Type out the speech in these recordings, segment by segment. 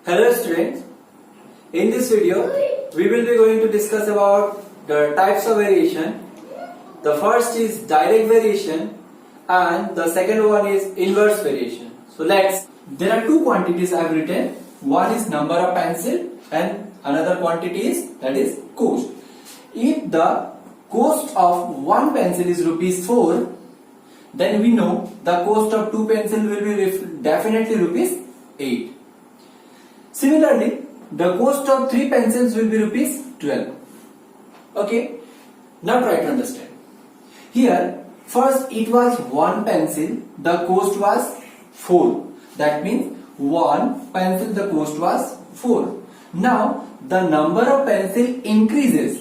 Hello students, in this video we will be going to discuss about the types of variation. The first is direct variation and the second one is inverse variation. So there are two quantities I have written. One is number of pencil and another quantity is that is cost. If the cost of one pencil is rupees 4, then we know the cost of two pencil will be definitely rupees 8. Similarly, the cost of 3 pencils will be rupees 12. Okay, now try to understand. Here, first it was 1 pencil, the cost was 4. That means 1 pencil, the cost was 4. Now, the number of pencil increases.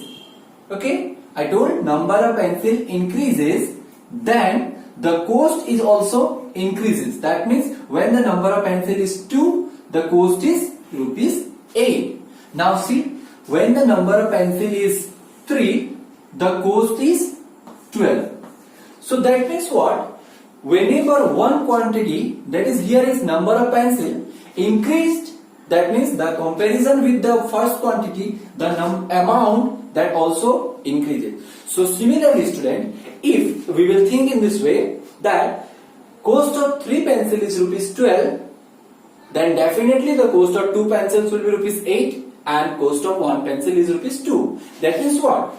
Okay, I told number of pencil increases, then the cost is also increases. That means when the number of pencil is 2, the cost is rupees 8. Now see, when the number of pencil is 3, the cost is 12. So that means what? Whenever one quantity, that is here is number of pencil, increased, that means the comparison with the first quantity, the amount that also increases. So similarly student, if we will think in this way that cost of 3 pencil is rupees 12, then definitely the cost of 2 pencils will be rupees 8 and cost of 1 pencil is rupees 2. That means what?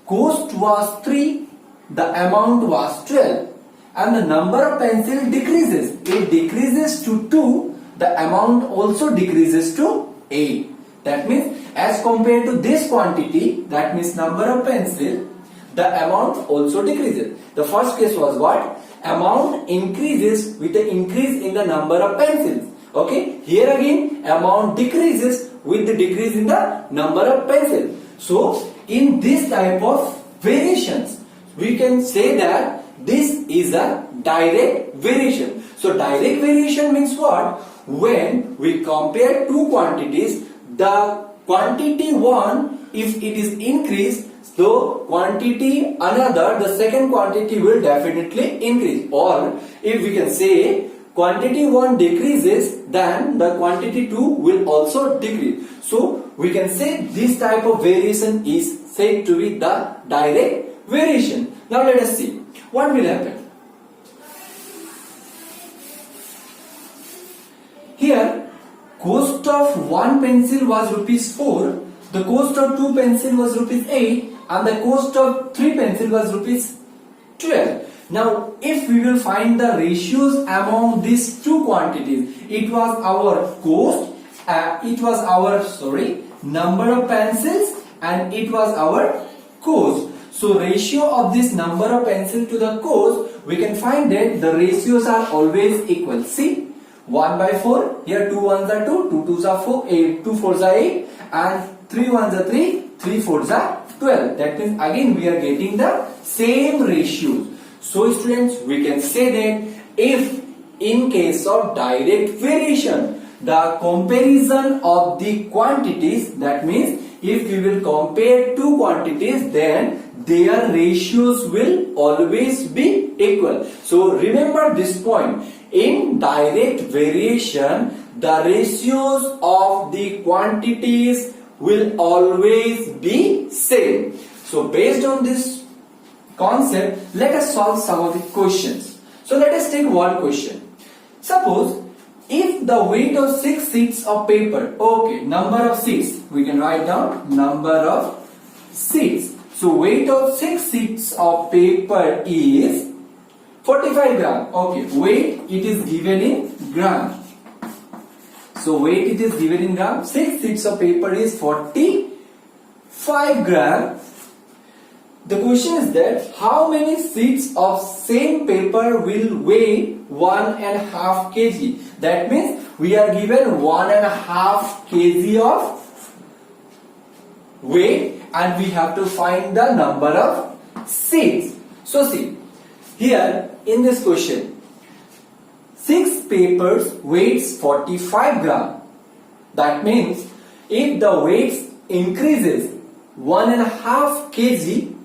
Cost was 3, the amount was 12 and the number of pencil decreases. It decreases to 2, the amount also decreases to 8. That means as compared to this quantity, that means number of pencil, the amount also decreases. The first case was what? Amount increases with the increase in the number of pencils. Okay, here again amount decreases with the decrease in the number of pencils. So in this type of variations, we can say that this is a direct variation. So direct variation means what? When we compare two quantities, the quantity 1, if it is increased, so quantity another, the second quantity will definitely increase. Or if we can say quantity 1 decreases, then the quantity 2 will also decrease. So we can say this type of variation is said to be the direct variation. Now let us see what will happen. Here cost of 1 pencil was rupees 4, the cost of 2 pencil was rupees 8 and the cost of 3 pencil was rupees 12. Now, if we will find the ratios among these two quantities, it was our cost, number of pencils and it was our cost. So, ratio of this number of pencil to the cost, we can find that the ratios are always equal. See, 1 by 4, here 2 ones are 2, 2 twos are 4, 8, 2 fours are 8 and 3 ones are 3, 3 fours are 12. That means again we are getting the same ratios. So students, we can say that if in case of direct variation, the comparison of the quantities, that means if we will compare two quantities, then their ratios will always be equal. So remember this point, in direct variation, the ratios of the quantities will always be same. So based on this concept, let us solve some of the questions. So let us take one question. Suppose if the weight of 6 sheets of paper, okay, number of sheets, we can write down number of sheets. So weight of 6 sheets of paper is 45 gram. Okay, weight it is given in gram. So weight it is given in gram. 6 sheets of paper is 45 gram. The question is that how many sheets of same paper will weigh 1.5 kg? That means we are given 1.5 kg of weight and we have to find the number of sheets. So see, here in this question, 6 papers weighs 45 gram. That means if the weight increases 1.5 kg,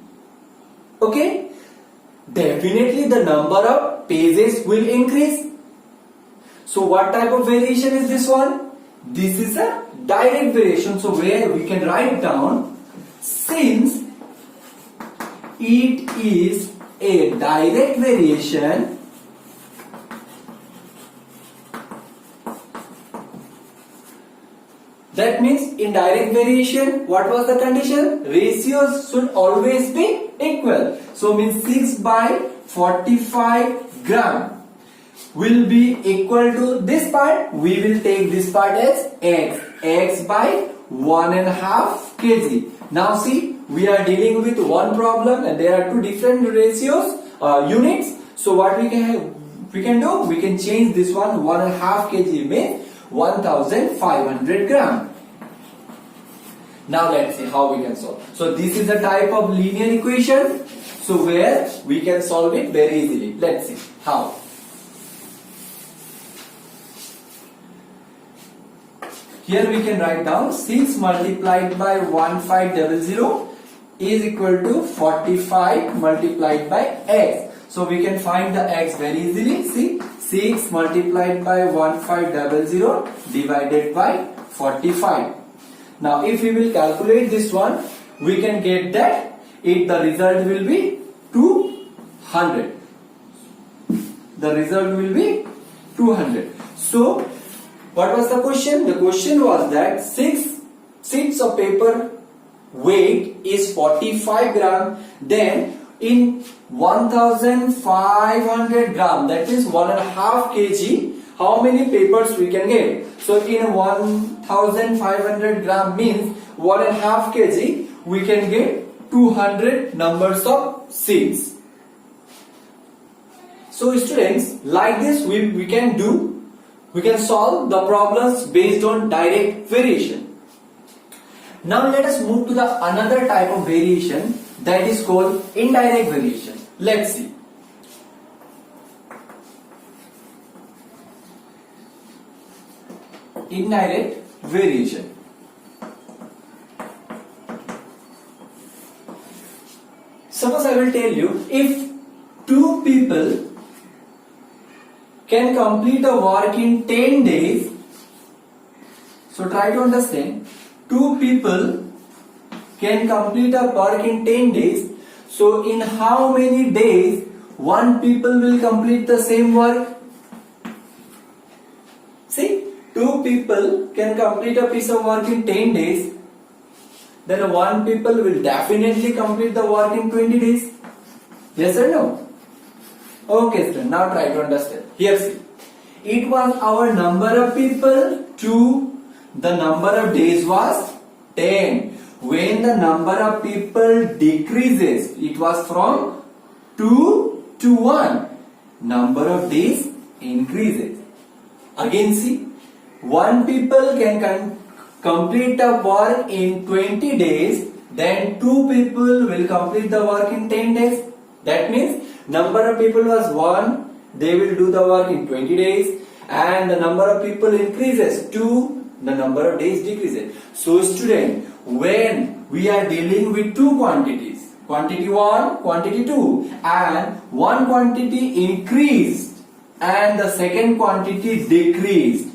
okay, definitely the number of pages will increase. So what type of variation is this one? This is a direct variation. So where we can write down, since it is a direct variation, that means in direct variation, what was the condition? Ratios should always be equal. So means 6 by 45 gram will be equal to this part. We will take this part as x by 1.5 kg. Now see, we are dealing with one problem and there are two different ratios, units. So what we can do, we can change this one. 1.5 kg means 1500 gram. Now let's see how we can solve. So this is a type of linear equation. So where we can solve it very easily. Let's see how. Here we can write down 6 multiplied by 1500 is equal to 45 multiplied by x. So we can find the x very easily. See, 6 multiplied by 1500 divided by 45. Now if we will calculate this one, we can get that the result will be 200. The result will be 200. So what was the question? The question was that 6 sheets of paper weight is 45 gram. Then in 1500 gram, that is 1.5 kg, how many papers we can get? So in 1500 gram means 1.5 kg, we can get 200 numbers of sheets. So students, like this we can solve the problems based on direct variation. Now let us move to the another type of variation, that is called indirect variation. Let's see. Indirect variation. Suppose I will tell you, if two people can complete a work in 10 days. So try to understand. Two people can complete a work in 10 days. So in how many days one people will complete the same work? See, two people can complete a piece of work in 10 days. Then one people will definitely complete the work in 20 days. Yes or no? Okay, student, now try to understand. Here see, it was our number of people 2, the number of days was 10. When the number of people decreases, it was from 2 to 1, number of days increases. Again see, one people can complete the work in 20 days, then two people will complete the work in 10 days. That means number of people was 1, they will do the work in 20 days, and the number of people increases 2, the number of days decreases. So student, when we are dealing with two quantities, quantity 1, quantity 2, and one quantity increased and the second quantity decreased,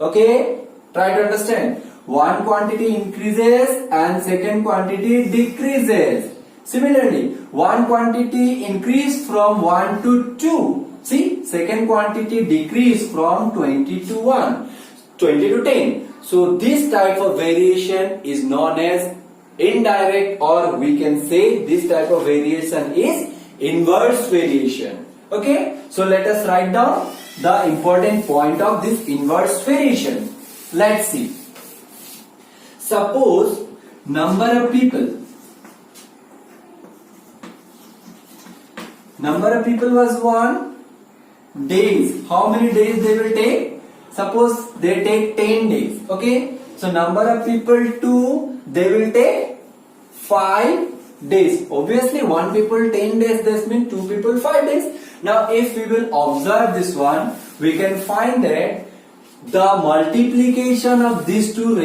okay, try to understand. One quantity increases and second quantity decreases. Similarly, one quantity increased from 1 to 2. See, second quantity decreased from 20 to 10. So this type of variation is known as indirect, or we can say this type of variation is inverse variation. Okay, so let us write down the important point of this inverse variation. Let's see. Suppose number of people was 1. Days, how many days they will take? Suppose they take 10 days. Okay, so number of people 2, they will take 5 days. Obviously one people 10 days, this means two people 5 days. Now if we will observe this one, we can find that the multiplication of these two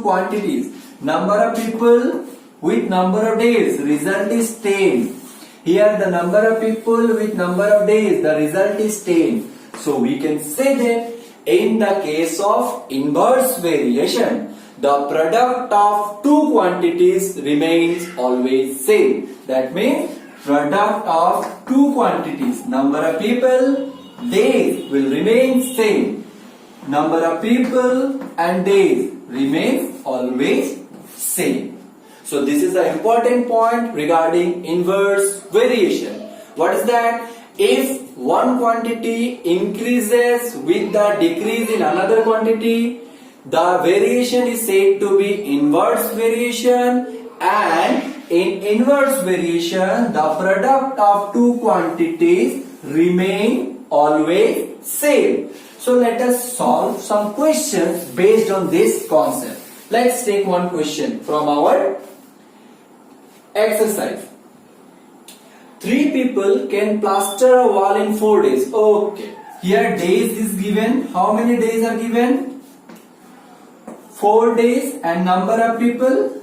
quantities, number of people with number of days, result is 10. Here the number of people with number of days, the result is 10. So we can say that in the case of inverse variation, the product of two quantities remains always same. That means product of two quantities, number of people, days will remain same. Number of people and days remains always same. So this is the important point regarding inverse variation. What is that? If one quantity increases with the decrease in another quantity, the variation is said to be inverse variation, and in inverse variation, the product of two quantities remain always same. So let us solve some questions based on this concept. Let's take one question from our exercise. 3 people can plaster a wall in 4 days. Okay. Here days is given. How many days are given? 4 days. And number of people?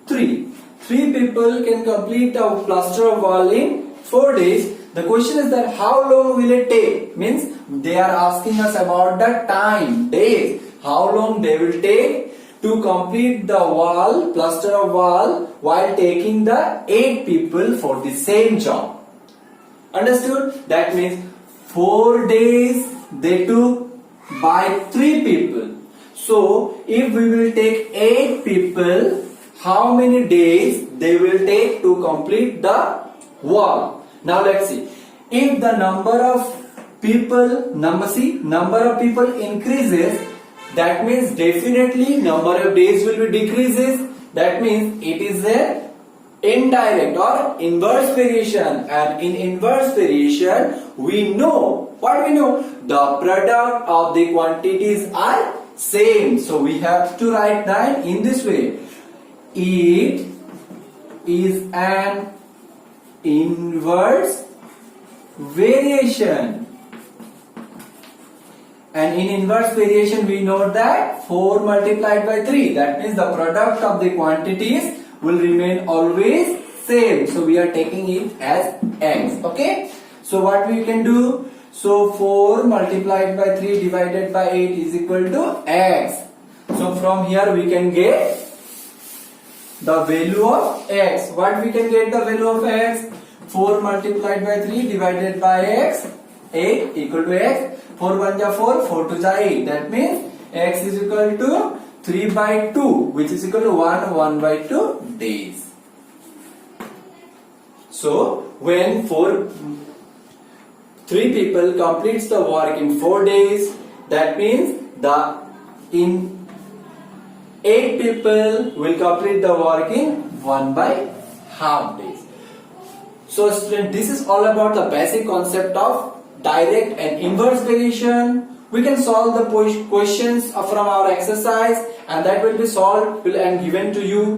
3. 3 people can complete a plaster of wall in 4 days. The question is that how long will it take? Means they are asking us about the time, days. How long they will take to complete the wall, plaster of wall, while taking the 8 people for the same job. Understood? That means 4 days they took by 3 people. So if we will take 8 people, how many days they will take to complete the wall? Now let's see. If the number of people, number of people increases, that means definitely number of days will be decreases. That means it is a indirect or inverse variation. And in inverse variation, we know, what we know? The product of the quantities are same. So we have to write down in this way. It is an inverse variation. And in inverse variation we know that 4 multiplied by 3. That means the product of the quantities will remain always same. So we are taking it as x. Okay. So what we can do? So 4 multiplied by 3 divided by 8 is equal to x. So from here we can get the value of x. What we can get the value of x? 4 multiplied by 3 divided by x. 8 equal to x. 4 1 ja 4, 4 2 ja 8. That means x is equal to 3 by 2, which is equal to 1 by 2 days. So when 3 people completes the work in 4 days, that means in 8 people will complete the work in 1 by half days. So student, this is all about the basic concept of direct and inverse variation. We can solve the questions from our exercise, and that will be solved and given to you.